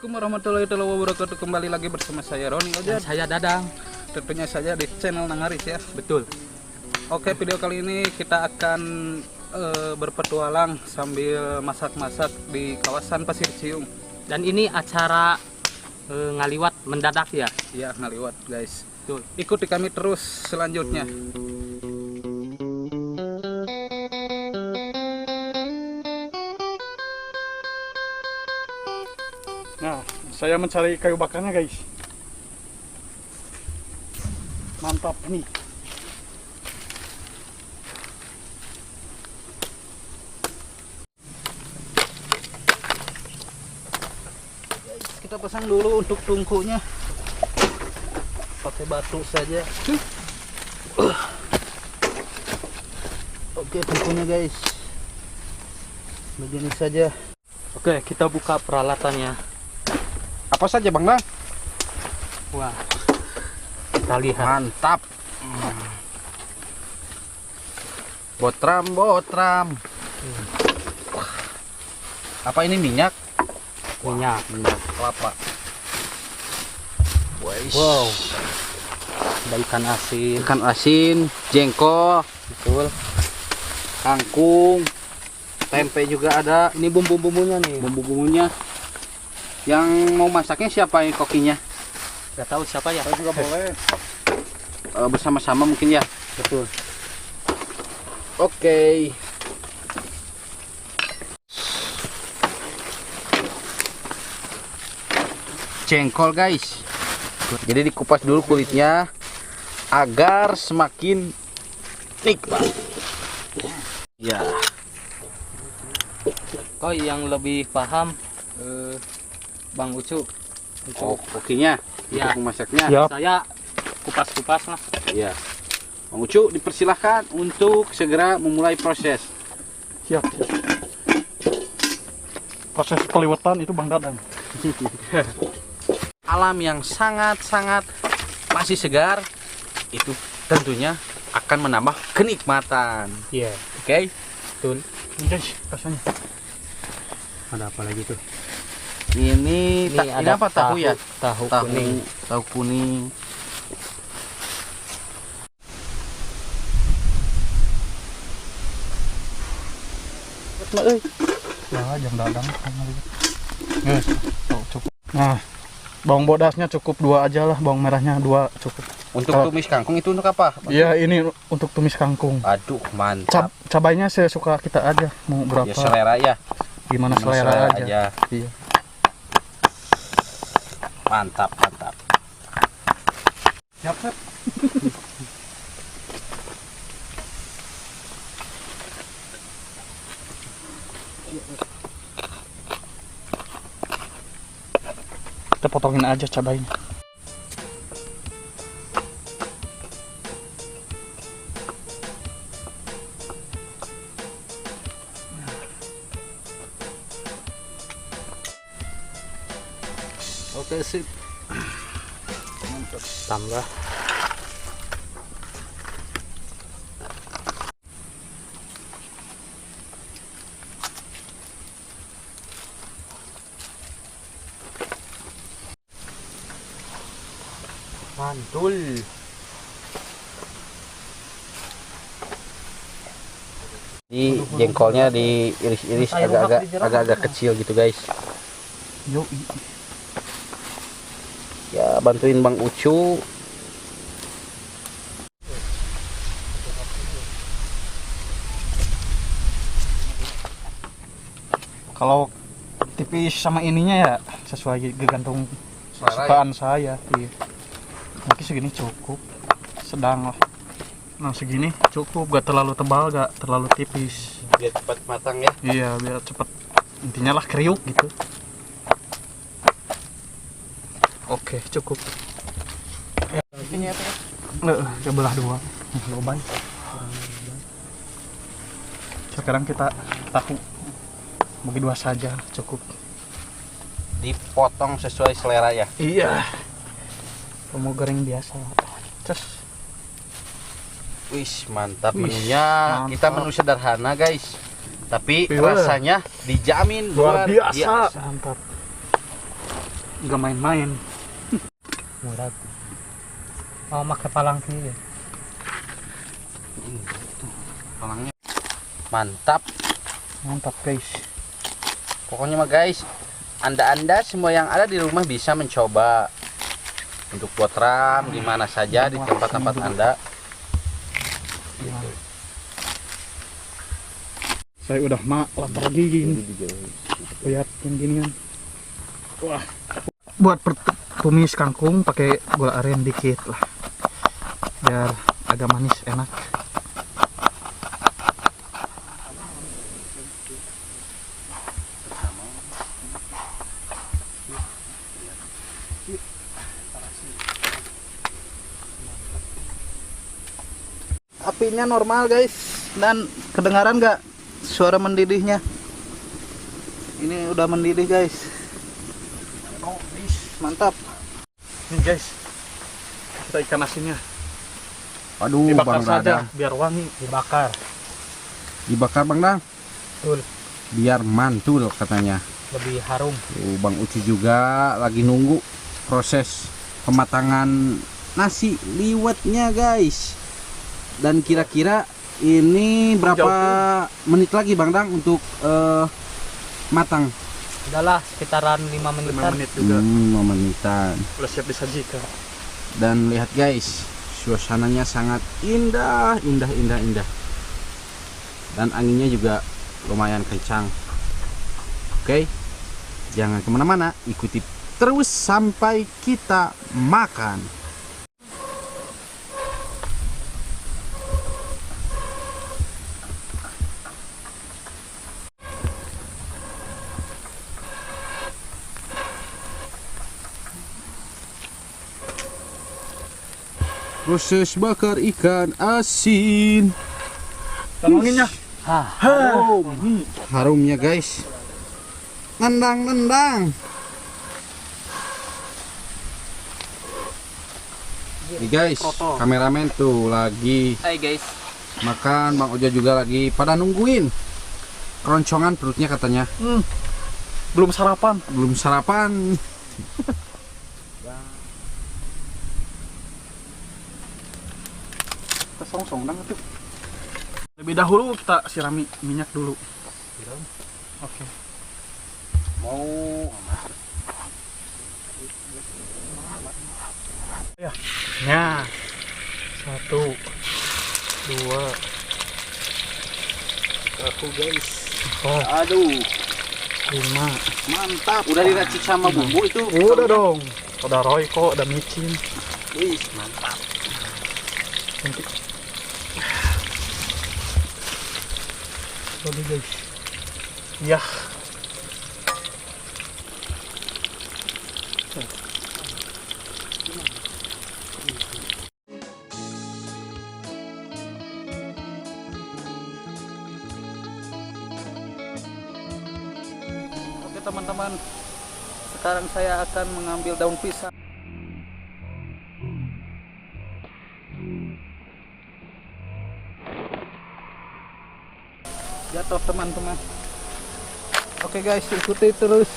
Assalamualaikum warahmatullahi wabarakatuh. Kembali lagi bersama saya Roni Dan saya Dadang. tentunya saja di channel Nangaris ya. Betul. Oke, video kali ini kita akan berpetualang sambil masak-masak di kawasan Pasir Cium. Dan ini acara ngaliwat mendadak ya. Ya, ngaliwat guys. Betul. Ikuti kami terus selanjutnya. Nah, saya mencari kayu bakarnya guys. Mantap nih. Kita pasang dulu untuk tungkunya. Pakai batu saja. Oke, tungkunya guys. Begini saja. Oke, kita buka peralatannya. Apa saja Bang Dang? Wah. Kita lihat. Mantap. Botram. Apa ini minyak? Minyak. Minyak kelapa. Wow. Ada ikan asin. Ikan asin, jengkol, Betul. kangkung, tempe juga ada. Ini bumbu-bumbunya nih. Bumbu-bumbunya. Yang mau masaknya siapa yang kokinya? Gak tahu siapa ya. Saya juga boleh. Bersama-sama mungkin ya. Betul. Oke. Jengkol guys. Jadi dikupas dulu kulitnya agar semakin nikmat. Ya. Kok yang lebih paham Bang Ucu. Oh, kokinya Ya. untuk memasaknya. Ya. Saya kupas-kupas lah. Ya. Bang Ucu dipersilahkan untuk segera memulai proses. Siap. Proses peliwetan itu Bang Dadang. Alam yang sangat-sangat masih segar itu tentunya akan menambah kenikmatan. Iya. Oke. Betul. Ini guys, rasanya. Ada apa lagi tuh? Ini ada apa tahu ya? Tahu kuning. Tahu kuning. Nah, jam Dadang. Guys, oh, cukup. Nah, bawang bodasnya cukup 2 aja lah, bawang merahnya 2 cukup. Untuk Kalau- tumis kangkung itu untuk apa? Iya, ini untuk tumis kangkung. Aduh, mantap. Cabainya sesuka kita aja, mau berapa? Ya selera ya. Gimana selera aja. Iya. Mantap. Siap, Sep. Kita potongin aja cabainya. Oke, sip. Tambah. Mantul. Di jengkolnya diiris-iris agak-agak kecil gitu, guys. Yuk. Ya, bantuin Bang Ucu. Kalau tipis sama ininya ya sesuai gantung Selera kesukaan saya. Iya. Mungkin segini cukup. Sedang lah. Nah, segini cukup, gak terlalu tebal, gak terlalu tipis. Biar cepat matang ya. Iya, biar cepet. Intinya lah kriuk gitu. Oke, cukup. Ya, Ini apa? ya belah 2. Loban. Sekarang kita tahu. Bagi 2 saja cukup. Dipotong sesuai selera ya. Iya. Mau goreng biasa. Terus Wih, mantap Wih, menunya. mantap. Kita menu sederhana, guys. Tapi Iya. rasanya dijamin luar biasa. Mantap. nggak main-main. Murah. Mau pakai palang sih. Palangnya mantap. Mantap guys. Pokoknya mah guys, anda semua yang ada di rumah bisa mencoba untuk buat ram di mana saja di tempat-tempat Anda. Saya udah lapar gini. Lihat yang ginian. Wah. Buat tumis kangkung pakai gula aren dikit lah. Biar agak manis enak. Apinya normal guys, dan kedengaran nggak suara mendidihnya? Ini udah mendidih guys. Mantap. Nih guys, kita ikan asinnya Waduh, dibakar Bang saja Dadang. biar wangi. Dibakar Bang Dang. Betul. Biar mantul katanya. Lebih harum. Bang Uci juga lagi nunggu proses pematangan nasi liwetnya guys. Dan kira-kira ini berapa menit lagi Bang Dang untuk matang? Udahlah sekitaran 5 menitan. 5 menit juga. 5 menitan. Udah siap disajikan. Dan lihat guys, suasananya sangat indah. Dan anginnya juga lumayan kencang. Oke, jangan kemana-mana, ikuti terus sampai kita makan. Proses bakar ikan asin. Wanginya. Harumnya guys. Nendang. Nih guys, kameramen tuh lagi Hai guys. makan, Bang Oja juga lagi pada nungguin. Keroncongan perutnya katanya. Belum sarapan. Belum sarapan. Kita song-song tuh. Lebih dahulu kita sirami minyak dulu. Oke. Mau Ya. Nah. 1 2 aku guys. 4 Aduh, 5. mantap. Udah diracik sama bumbu itu. Udah dong. Udah Royco, udah micin. Wih, mantap. Oke guys. Ya. Oke teman-teman, sekarang saya akan mengambil daun pisang. Jatuh teman-teman. Oke guys, ikuti terus.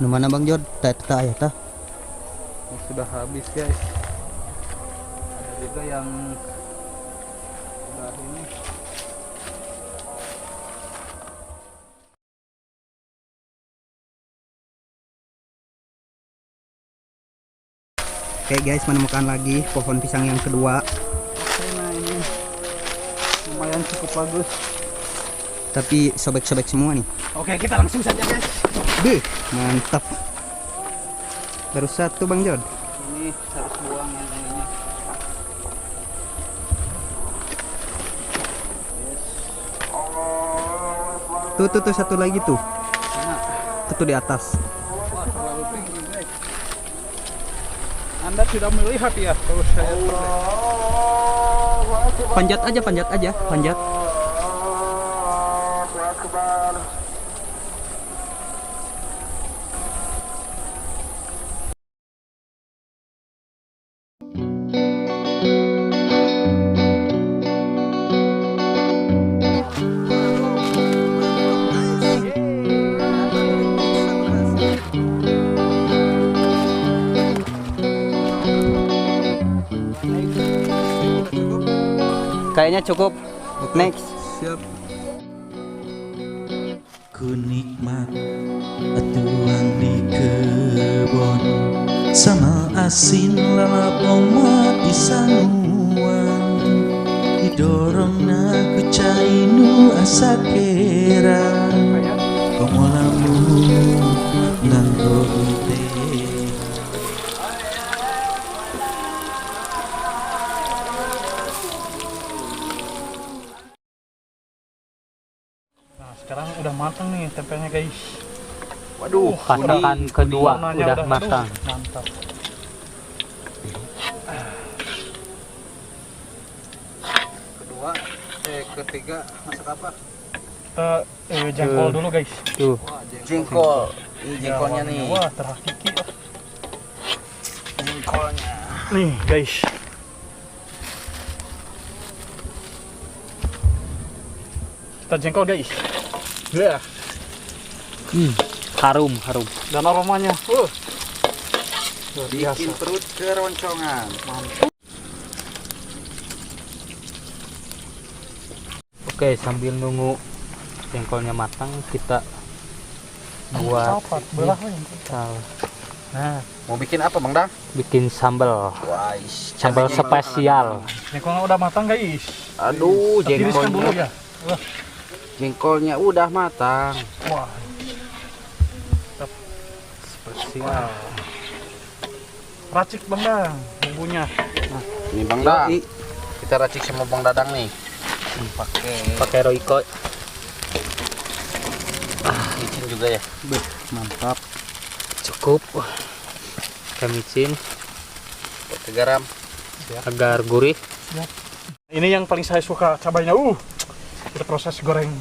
Mana Bang Jod? Tata ya tah. Sudah habis guys. Ada juga yang udah ini. Oke guys, menemukan lagi pohon pisang yang kedua. Oke, nah ini lumayan cukup bagus. Tapi sobek-sobek semua nih. Oke, kita langsung saja guys. Bih, mantap. Baru satu Bang Jod. Ini harus buang yang ininya. Tuh satu lagi tuh. Mana? Tuh di atas. Wah, terlalu tinggi guys. Anda tidak melihat ya kalau saya Panjat aja, panjat. Kayaknya cukup. Next. Siap. Ku nikmat tuang di kebon sama asin lalapong mati sanuang didorong na ku cainu asa kera komolamu nangko ute. Nah, sekarang udah matang nih tempenya guys. Waduh, Pasukan kedua warnanya udah matang. aduh, mantap. Kedua, ketiga masak apa? Kita jengkol dulu guys. Tuh. jengkol. Ini Ya, jengkolnya warnanya, nih. wah terhakiki. Jengkolnya. Nih guys. Kita jengkol guys. Ya. Harum. Dan aromanya. Luar biasa. Bikin perut keroncongan. Oke, sambil nunggu jengkolnya matang, kita buat Apa? Belah we. Nah, Mau bikin apa, Bang Dang? bikin sambal. Wah, Sambal spesial. Jengkolnya udah matang guys. Aduh, Kita tiriskan dulu jengkolnya. ya. Wah. Jengkolnya udah matang. Wah. Spesial. Racik Bang Dang bumbunya. Ini Bang Dang. Kita racik sama Bang Dadang nih. Pakai Royco. Micin juga ya. Mantap. Cukup. Pakai micin Pakai garam. agar gurih. Ini yang paling saya suka cabainya. Kita proses goreng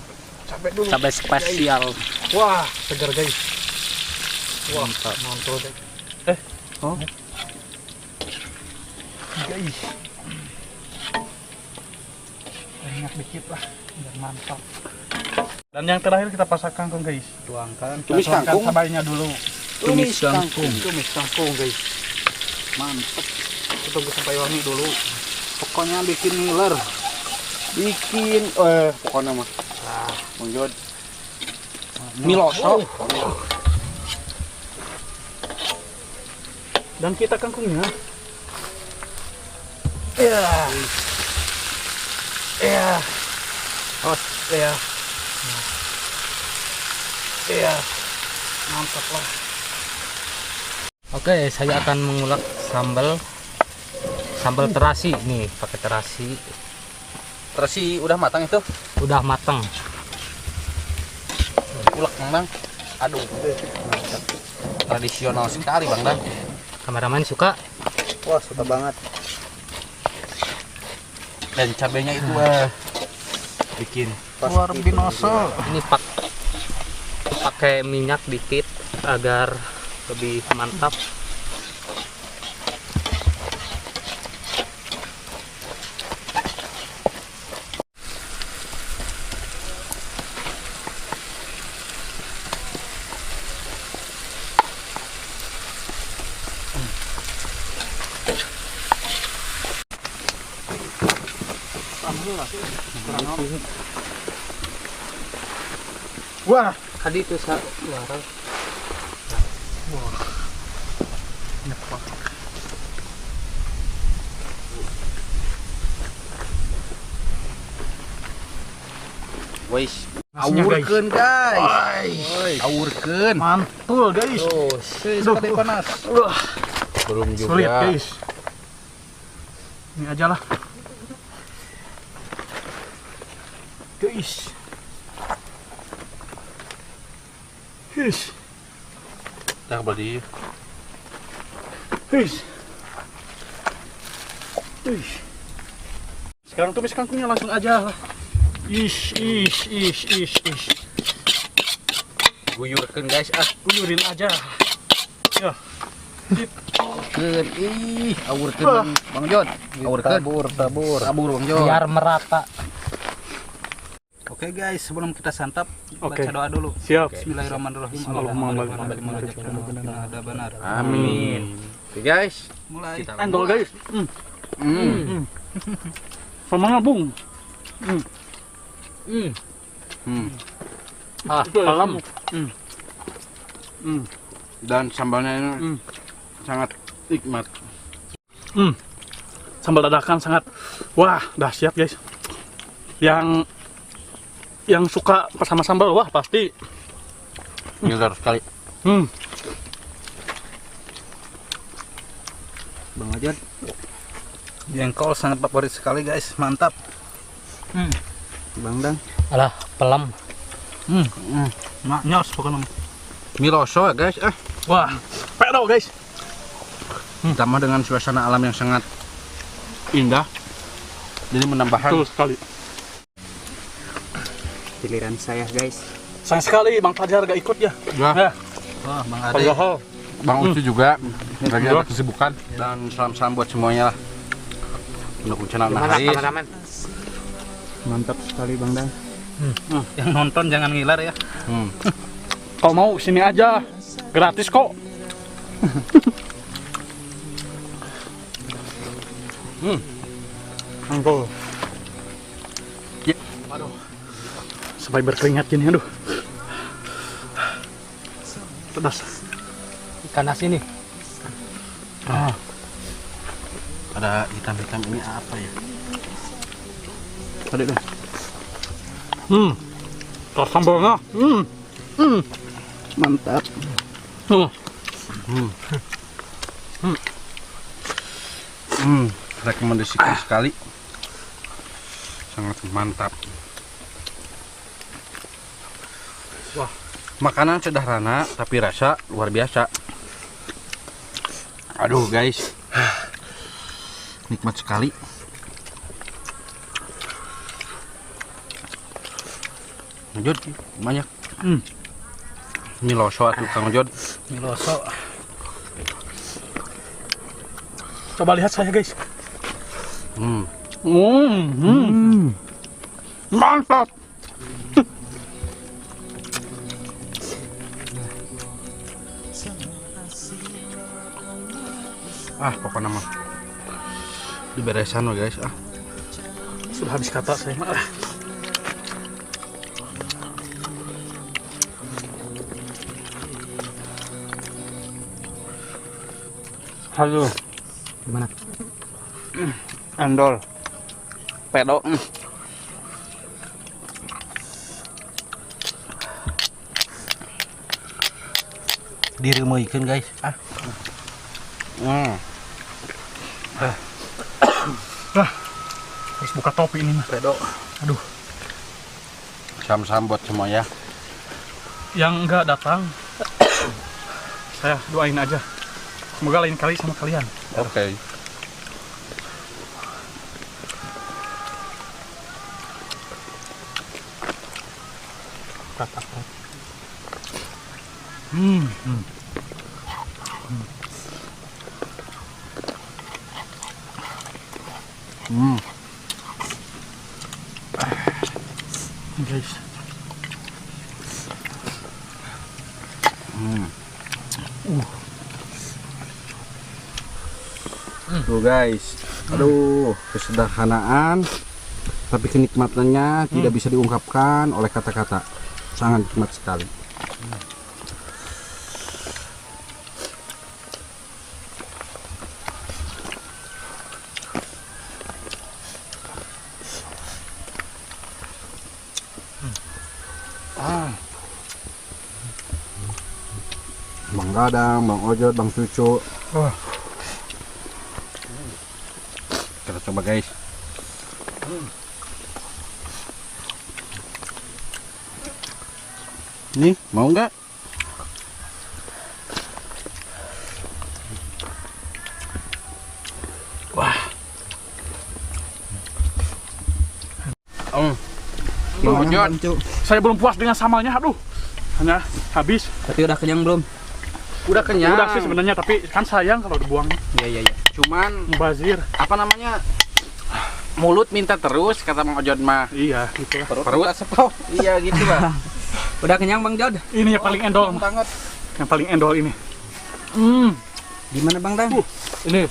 cabai dulu. Cabai spesial. Wah, segar guys. Wah, mantul guys. Oh. Guys. Banyak dikit lah, biar mantap. Dan yang terakhir kita pasak kangkung guys. Tuangkan. Tumis Kita tuangkan kangkung. cabainya dulu. Tumis kangkung. Tumis kangkung guys. Mantap. Kita tunggu sampai wangi dulu. Pokoknya bikin ngiler. Bikin pokoknya mah. Munjud. Miloso. Dan kita kangkungnya. Ya. Ya. Oh, ya. Ya. Mantap lah. Oke, saya akan mengulek sambal terasi nih, pakai terasi. Terasi udah matang itu? Udah matang. Ulek Bang Dang. Aduh. Tradisional sekali Bang Dang. Kameramen suka? Wah, suka banget. Dan cabenya itu bikin Luar biasa. Ini pakai minyak dikit agar lebih mantap. Wah, Tadi itu suara. Wais. Nasinya, guys. Awurkeun guys. Awurkeun. mantul guys. Sudah panas. Belum juga. Sulit guys. Ini aja lah. Guys. Guys. Dah beli. Guys. Guys. Sekarang tumis kangkungnya langsung aja lah. Ish. Guyurkeun guys, Guyurin aja. Ya. keun ih, awurkeun Bang Jon. Awurkeun. Tabur Bang Jon. Biar merata. Oke guys, sebelum kita santap, Oke. baca doa dulu. Siap. Bismillahirrahmanirrahim. Allahumma benar. Amin. Oke guys, mulai. Endol guys. Sama Bung. Salam. Dan sambalnya ini sangat nikmat. Sambal dadakan sangat, wah, dahsyat guys. Yang suka sama sambal, wah pasti. Ngiler sekali. Bang Ojod. Jengkol sangat favorit sekali guys, mantap. Bang Dang. Alah, pelam. Nyos pokoknya. Miloso ya guys, Wah, pedo guys. Ditambah dengan suasana alam yang sangat indah. Jadi menambahkan Betul sekali. Giliran saya guys. Sayang sekali Bang Fajar gak ikut ya. ya. wah Bang Ade, Padahal Bang Uci juga lagi ada kesibukan. dan salam-salam buat semuanya lah. Untuk channel Naharis. Mantap sekali Bang Dang. Yang nonton jangan ngiler ya. kalau mau sini aja, gratis kok. Angkol. Ya. Aduh. Sampai berkeringat gini, aduh. Pedas. Ikan asin nih. Ada hitam-hitam ini apa ya? Tadi deh. Terus sambalnya. Mantap. Rekomendasikan sekali. Sangat mantap. Wah. Makanan sederhana tapi rasa luar biasa. Aduh guys, nikmat sekali. Lanjut, banyak. Miloso atuh Kang Jod. Miloso. Coba lihat saya, guys. Mantap. Pokoknya mah diberesan loh guys. Sudah habis kata saya mah. Halo. Gimana? Endol. Pedo. Diremoikeun guys. Harus buka topi ini mah. Pedo. Aduh. Sam-sam buat semua ya. Yang enggak datang, saya doain aja. Semoga lain kali sama kalian. Oke. Guys. Tuh guys. Aduh, kesederhanaan tapi kenikmatannya tidak bisa diungkapkan oleh kata-kata. Sangat nikmat sekali. Bang Gadang, Bang Ojot, Bang Cucu. Kita coba guys. Nih, mau nggak? Wah. Bang Ojot. Saya belum puas dengan samalnya, aduh. hanya habis. Tapi udah kenyang belum? Udah kenyang. Udah sih sebenarnya, tapi kan sayang kalau dibuang. Iya. Cuman Mubazir. apa namanya? Mulut minta terus kata Mang Ojod mah. Iya, gitu lah. Perut sepau. Iya gitu lah. Udah kenyang Bang Jod? Ini yang paling endol. Banget. Yang paling endol ini. Di mana Bang Dang? Ini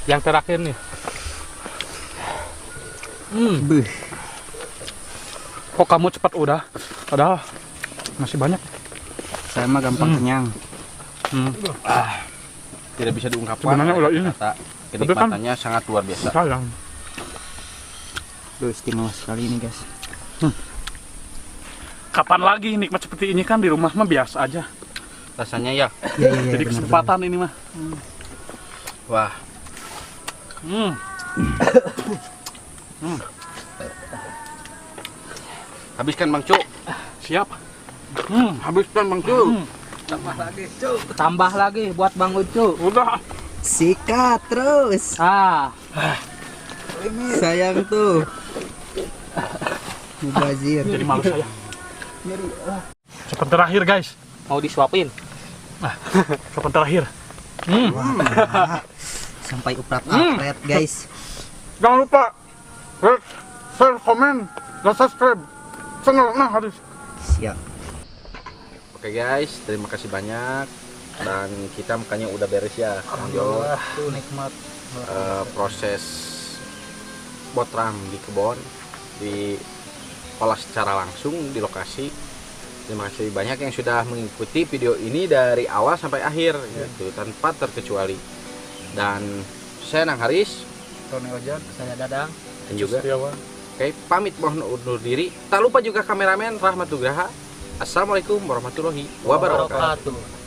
yang terakhir nih. Beuh. Kok kamu cepat udah? Padahal masih banyak. Saya mah gampang kenyang. Tidak bisa diungkapkan. Sebenarnya udah ini. Kata kenikmatannya sangat luar biasa. Sayang. Duh, istimewa sekali ini guys. Kapan lagi nikmat seperti ini kan di rumah mah biasa aja. Rasanya ya. Iya. Jadi kesempatan ini mah. Wah. Habiskan Bang Cuk. Siap. Habiskan Bang Cuk. Tambah lagi buat Bang Ucu. Udah. Sikat terus. Sayang tuh. Mubazir. Jadi malu saya. Sopan terakhir guys. Mau disuapin? Sopan terakhir. Sampai uprat-upret guys. Jangan lupa like, share, komen, dan subscribe channelnya harus. Siap. Oke guys, terima kasih banyak. Dan kita makanya udah beres ya, Bang Jo. Tuh nikmat. Proses botram di kebun diolah secara langsung di lokasi. Terima kasih banyak yang sudah mengikuti video ini dari awal sampai akhir gitu, tanpa terkecuali. Dan saya Nang Haris, Tony Ojod, saya Dadang. dan juga Setiawan. oke, pamit mohon undur diri. Tak lupa juga kameramen Rahmat Nugraha. Assalamualaikum warahmatullahi wabarakatuh. Wabarakatuh.